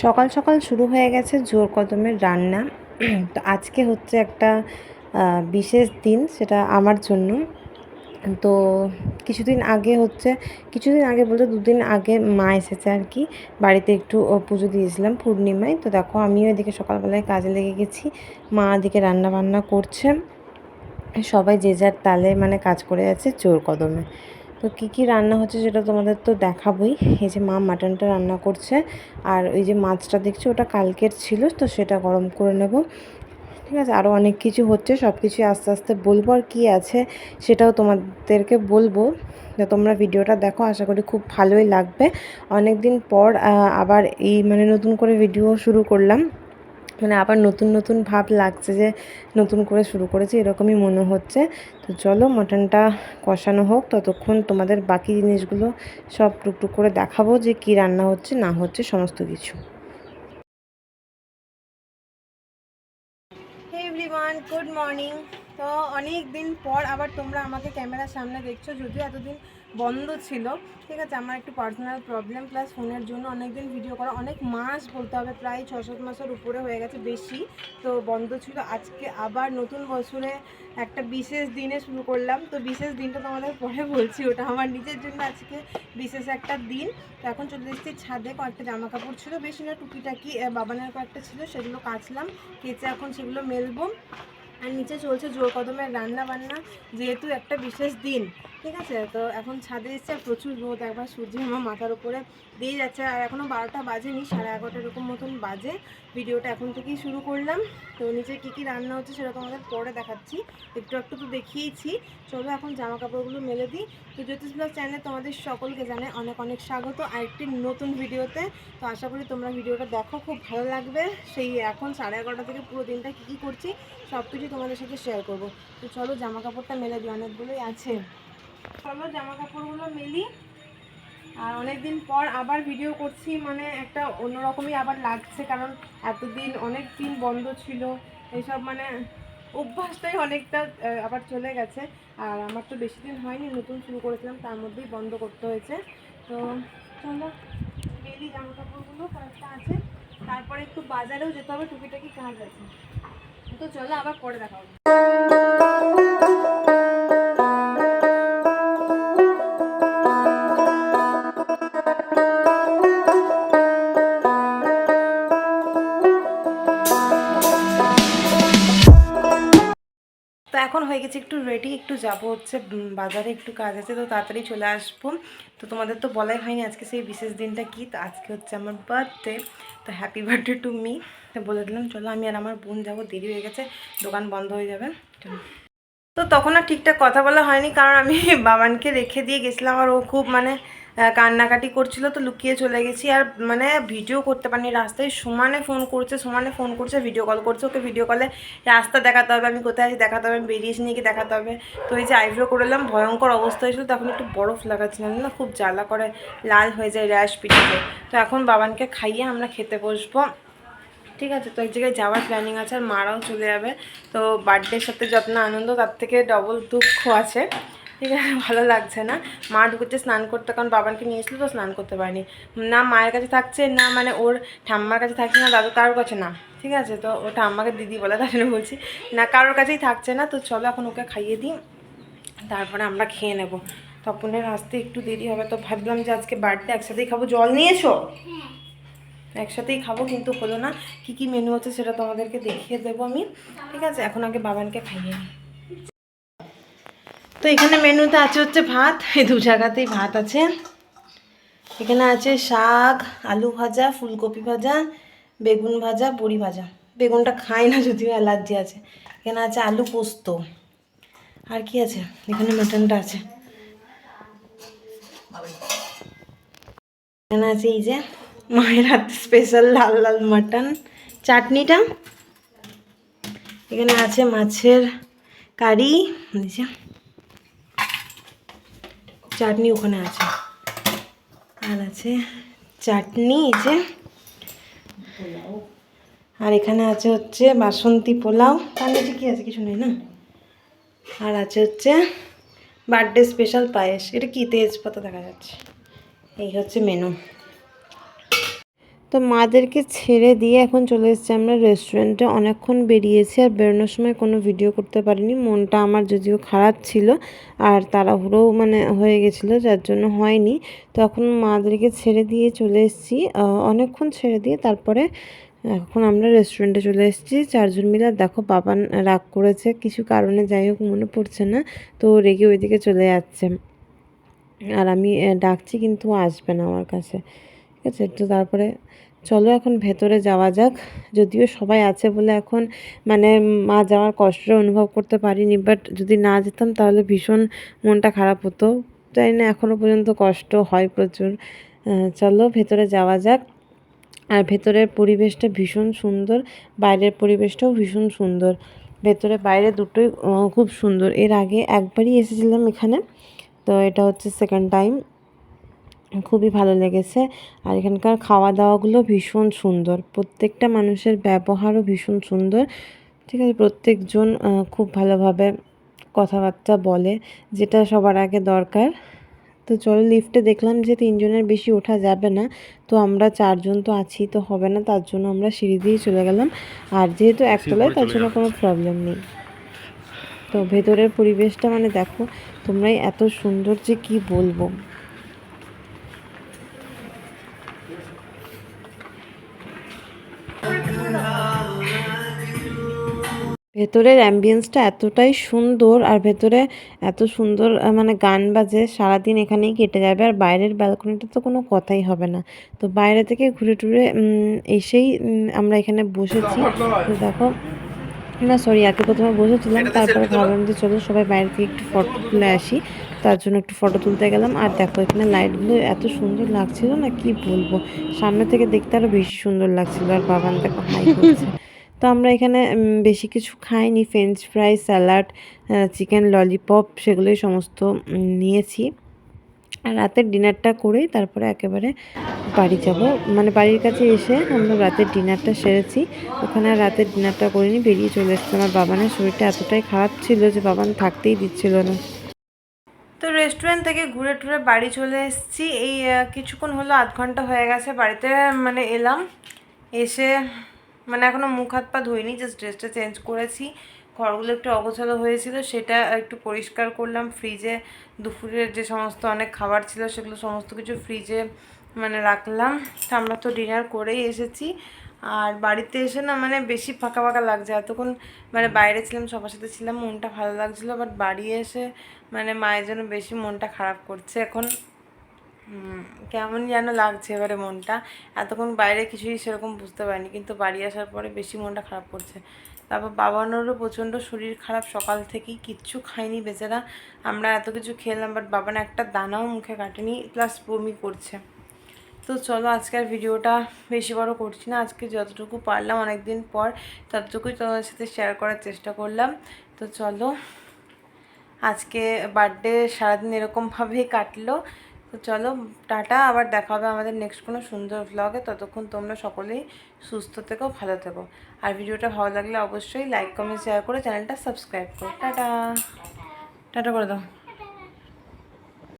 সকাল সকাল শুরু হয়ে গেছে জোর কদমের রান্না। তো আজকে হচ্ছে একটা বিশেষ দিন, সেটা আমার জন্য। তো কিছুদিন আগে বলতে 2 দিন আগে মা এসেছে আর কি, বাড়িতে একটু পুজো দিয়েছিলাম পূর্ণিমায়। তো দেখো আমিও এদিকে সকালবেলায় কাজে লেগে গেছি, মা এদিকে রান্না বান্না করছে, সবাই যে যার তালে মানে কাজ করে যাচ্ছে জোর কদমে। তো কী রান্না হচ্ছে সেটা তোমাদের তো দেখাবই। এই যে মা মাটনটা রান্না করছে, আর ওই যে মাছটা দেখছি ওটা কালকের ছিল, তো সেটা গরম করে নেব। ঠিক আছে, আরও অনেক কিছু হচ্ছে, সব কিছু আস্তে আস্তে বলবো, আর কী আছে সেটাও তোমাদেরকে বলবো। তো তোমরা ভিডিওটা দেখো, আশা করি খুব ভালোই লাগবে। অনেক দিন পর আবার এই মানে নতুন করে ভিডিও শুরু করলাম, মানে আবার নতুন নতুন ভাব লাগছে যে নতুন করে শুরু করেছি, এরকমই মনে হচ্ছে। তো চলো মাটনটা কষানো হোক, ততক্ষণ তোমাদের বাকি জিনিসগুলো সব টুকটুক করে দেখাবো যে কী রান্না হচ্ছে না হচ্ছে সমস্ত কিছু। Hey everyone, good morning. তো অনেক দিন পর আবার তোমরা আমাকে ক্যামেরার সামনে দেখছো, যদিও এতদিন বন্ধ ছিল। ঠিক আছে, আমার একটু পার্সোনাল প্রবলেম প্লাস ফোনের জন্য অনেক দিন ভিডিও করা, অনেক মাস বলতে হবে, প্রায় 6-7 মাসের উপরে হয়ে গেছে, বেশি তো বন্ধ ছিল। আজকে আবার নতুন বছরে একটা বিশেষ দিনে শুরু করলাম। তো বিশেষ দিনটা তোমাদের পরে বলছি, ওটা আমার নিজের জন্য আজকে বিশেষ একটা দিন। তো এখন চলে এসেছি ছাদে, কয়েকটা জামা কাপড় ছিল, বেশি না, টুকিটাকি বাবানের কয়েকটা ছিল, সেগুলো কাচলাম, কেচে এখন সেগুলো মেলবো। আর নিচে চলছে জোর কদমের রান্না বান্না, যেহেতু একটা বিশেষ দিন। ঠিক আছে, তো এখন ছাদে এসছে, প্রচুর রোদ, একবার সূর্য আমার মাথার উপরে দিয়ে যাচ্ছে। আর এখনও 12টা বাজেনি, 11:30 এরকম মতন বাজে। ভিডিওটা এখন থেকেই শুরু করলাম। তো নিচে কী রান্না হচ্ছে সেটা তোমাদের পরে দেখাচ্ছি, একটু তো দেখিয়েছি। চলো এখন জামা কাপড়গুলো মেলে দিই। তো জ্যোতিষ ব্লগ চ্যানেলে তোমাদের সকলকে জানাই অনেক অনেক স্বাগত আরেকটি নতুন ভিডিওতে। তো আশা করি তোমরা ভিডিওটা দেখো, খুব ভালো লাগবে। সেই এখন 11:30 থেকে পুরো দিনটা কী করছি সব কিছু তোমাদের সাথে শেয়ার করবো। তো চলো জামা কাপড়টা মেলে দিই, অনেকগুলোই আছে। চলো জামা কাপড়গুলো মেলি। আর অনেক দিন পর আবার ভিডিও করছি, মানে একটা অন্যরকমই আবার লাগছে, কারণ এতদিন অনেক দিন বন্ধ ছিল, এইসব মানে অভ্যাসটাই অনেকটা আবার চলে গেছে। আর আমার তো বেশি দিন হয়নি, নতুন শুরু করেছিলাম, তার মধ্যেই বন্ধ করতে হয়েছে। তো চলো মেলি জামা কাপড়গুলো, কয়েকটা আছে, তারপরে একটু বাজারেও যেতে হবে, টুকিটাকি কাজ আছে। তো চলো আবার পরে দেখা হবে। তো এখন হয়ে গেছে একটু রেডি, একটু যাব হচ্ছে বাজারে, একটু কাজ আছে, তো তাড়াতাড়ি চলে আসবো। তো তোমাদের তো বলাই হয়নি আজকে সেই বিশেষ দিনটা কি। তো আজকে হচ্ছে আমার বার্থডে, তো হ্যাপি বার্থডে টু মি। তো বলে দিলাম চলো আমি আর আমার বোন যাবো, দেরি হয়ে গেছে, দোকান বন্ধ হয়ে যাবে। তো তখন আর ঠিকঠাক কথা বলা হয়নি, কারণ আমি বাবানকে রেখে দিয়ে গেছিলাম, আর ও খুব মানে কান্নাকাটি করছিল, তো লুকিয়ে চলে গেছি। আর মানে ভিডিও করতে পারিনি, রাস্তায় সমানে ফোন করছে, ভিডিও কল করছে। ওকে ভিডিও কলে রাস্তা দেখাতে হবে, আমি কোথায় আছি দেখাতে হবে, আমি বেরিয়েছি নিয়ে দেখাতে হবে। তো এই যে আইব্রো করলাম, ভয়ঙ্কর অবস্থা হয়েছিল, তখন একটু বরফ লাগাচ্ছিলাম না, খুব জ্বালা করে, লাল হয়ে যায় র্যাশ পিঠে। তো এখন বাবানকে খাইয়ে আমরা খেতে বসবো। ঠিক আছে, তো এক জায়গায় যাওয়ার প্ল্যানিং আছে, আর মারাও চলে যাবে। তো বার্থডের সাথে যত না আনন্দ, তার থেকে ডবল দুঃখ আছে। ঠিক আছে, ভালো লাগছে না। মা ঢুকেছে স্নান করতে, কারণ বাবানকে নিয়েছিল তো স্নান করতে পারিনি। না মায়ের কাছে থাকছে, না মানে ওর ঠাম্মার কাছে থাকছে, না দাদু কারোর কাছে না। ঠিক আছে, তো ও ঠাম্মাকে দিদি বলে, তার জন্য বলছি না, কারোর কাছেই থাকছে না। তো চলো এখন ওকে খাইয়ে দিই, তারপরে আমরা খেয়ে নেবো। তপনের আসতে একটু দেরি হবে, তো ভাবলাম যে আজকে বার্থডে একসাথেই খাবো। জল নিয়েছো? একসাথেই খাবো, কিন্তু হলো না। কি কি মেনু আছে সেটা তোমাদেরকে দেখিয়ে দেবো আমি। ঠিক আছে, এখন আগে বাবানকে খাইয়ে নিই। তো এখানে মেনুতে আছে হচ্ছে ভাত, এই 2 জায়গাতেই ভাত আছে। এখানে আছে শাক, আলু ভাজা, ফুলকপি ভাজা, বেগুন ভাজা, বড়ি ভাজা। বেগুনটা খাই না, যদিও অ্যালার্জি আছে। এখানে আছে আলু পোস্ত। আর কি আছে, এখানে মাটনটা আছে। এখানে আছে এই যে মায়ের হাতে স্পেশাল লাল লাল মাটন, চাটনিটা। এখানে আছে মাছের কারি, চাটনি ওখানে আছে, আর আছে চাটনি এই যে, আর এখানে আছে হচ্ছে বাসন্তী পোলাও। তার নিচে কী আছে, কিছু নেই না। আর আছে হচ্ছে বার্থডে স্পেশাল পায়েস, এটা কি তেজপাতা দেখা যাচ্ছে। এই হচ্ছে মেনু। তো তো মাদেরকে ছেড়ে দিয়ে এখন চলে এসেছি আমরা রেস্টুরেন্টে। অনেকক্ষণ বেরিয়েছি আর বেরোনোর সময় কোনো ভিডিও করতে পারিনি, মনটা আমার যদিও খারাপ ছিল আর তাড়াহুড়োও মানে হয়ে গেছিলো, যার জন্য হয়নি। তো এখন মাদেরকে ছেড়ে দিয়ে চলে এসেছি, অনেকক্ষণ ছেড়ে দিয়ে তারপরে এখন আমরা রেস্টুরেন্টে চলে এসেছি 4 জন মিলে। আর দেখো বাবান রাগ করেছে কিছু কারণে, যাই হোক মনে পড়ছে না, তো রেগে ওইদিকে চলে যাচ্ছে। আর আমি ডাকছি কিন্তু আসবে না আমার কাছে, ঠিক আছে। তো তারপরে চলো এখন ভেতরে যাওয়া যাক। যদিও সবাই আছে বলে এখন মানে মা যাওয়ার কষ্টটা অনুভব করতে পারিনি, বাট যদি না যেতাম তাহলে ভীষণ মনটা খারাপ হতো। জানি না, এখনও পর্যন্ত কষ্ট হয় প্রচুর। চলো ভেতরে যাওয়া যাক। আর ভেতরের পরিবেশটা ভীষণ সুন্দর, বাইরের পরিবেশটাও ভীষণ সুন্দর। ভেতরে বাইরে দুটোই খুব সুন্দর। এর আগে একবারই এসেছিলাম এখানে, তো এটা হচ্ছে সেকেন্ড টাইম। খুবই ভালো লেগেছে। আর এখানকার খাওয়া দাওয়াগুলো ভীষণ সুন্দর, প্রত্যেকটা মানুষের ব্যবহারও ভীষণ সুন্দর, ঠিক আছে। প্রত্যেকজন খুব ভালোভাবে কথাবার্তা বলে, যেটা সবার আগে দরকার। তো চলো লিফটে দেখলাম যে 3 জনের বেশি ওঠা যাবে না, তো আমরা 4 জন তো আছি, তো হবে না, তার জন্য আমরা সিঁড়ি দিয়েই চলে গেলাম। আর যেহেতু একতলায় তার জন্য কোনো প্রবলেম নেই। তো ভেতরের পরিবেশটা মানে দেখো তোমরাই, এত সুন্দর যে কি বলবো। ভেতরের অ্যাম্বিয়েন্সটা এতটাই সুন্দর, আর ভেতরে এত সুন্দর মানে গান বাজে, সারাদিন এখানেই কেটে যাবে। আর বাইরের ব্যালকনিটা তো কোনো কথাই হবে না। তো বাইরে থেকে ঘুরে টুরে এসেই আমরা এখানে বসেছি। তো দেখো, না সরি, আগে প্রথমে বসেছিলাম, তারপরে ভাবলাম যে চলো সবাই বাইরে থেকে একটু ফটো তুলে আসি, তার জন্য একটু ফটো তুলতে গেলাম। আর দেখো এখানে লাইটগুলো এত সুন্দর লাগছিল না, কি বলবো, সামনে থেকে দেখতে আরও বেশি সুন্দর লাগছিল। আর বাবান দেখো হাই করছে। তো আমরা এখানে বেশি কিছু খাইনি, French fry, salad, chicken lollipop, সেগুলোই সমস্ত নিয়েছি। আর রাতের ডিনারটা করেই তারপরে একেবারে বাড়ি যাব, মানে বাড়ির কাছে এসে আমরা রাতের ডিনারটা সেরেছি। ওখানে আর রাতের ডিনারটা করিনি, বেরিয়ে চলে এসেছি। আমার বাবানের শরীরটা এতটাই খারাপ ছিল যে বাবান থাকতেই দিচ্ছিল না। তো রেস্টুরেন্ট থেকে ঘুরে টুরে বাড়ি চলে এসেছি। এই কিছুক্ষণ হলো, আধ ঘন্টা হয়ে গেছে বাড়িতে মানে এলাম। এসে মানে এখনও মুখ হাত পা ধুইনি, জাস্ট ড্রেসটা চেঞ্জ করেছি। ঘরগুলো একটু অগোছালো হয়েছিল, সেটা একটু পরিষ্কার করলাম। ফ্রিজে দুপুরের যে সমস্ত অনেক খাবার ছিল সেগুলো সমস্ত কিছু ফ্রিজে মানে রাখলাম। আমরা তো ডিনার করেই এসেছি। আর বাড়িতে এসে না মানে বেশি ফাঁকা ফাঁকা লাগছে। এতক্ষণ মানে বাইরে ছিলাম, সবার সাথে ছিলাম, মনটা ভালো লাগছিলো, বাট বাড়ি এসে মানে মায়ের জন্য বেশি মনটা খারাপ করছে এখন। কেমন যেন লাগছে এবারে মনটা। এতক্ষণ বাইরে কিছুই সেরকম বুঝতে পারিনি, কিন্তু বাড়ি আসার পরে বেশি মনটা খারাপ করছে। তারপর বাবানেরও প্রচণ্ড শরীর খারাপ, সকাল থেকেই কিচ্ছু খায়নি বেচারা। আমরা এত কিছু খেলাম, বাট বাবান একটা দানাও মুখে কাটেনি, প্লাস বমি করছে। তো চলো আজকের ভিডিওটা বেশি বড় করছি না, আজকে যতটুকু পারলাম অনেক দিন পর ততটুকুই তোমাদের সাথে শেয়ার করার চেষ্টা করলাম। তো চলো, আজকে বার্থডে সারাদিন এরকমভাবেই কাটলো। তো চলো টাটা, আবার দেখা হবে আমাদের নেক্সট কোনো সুন্দর ভ্লগে। ততক্ষণ তোমরা সকলেই সুস্থ থেকো, ভালো থেকো। আর ভিডিওটা ভালো লাগলে অবশ্যই লাইক কমেন্ট শেয়ার করে চ্যানেলটা সাবস্ক্রাইব করো। টাটা, টাটা করে দাও।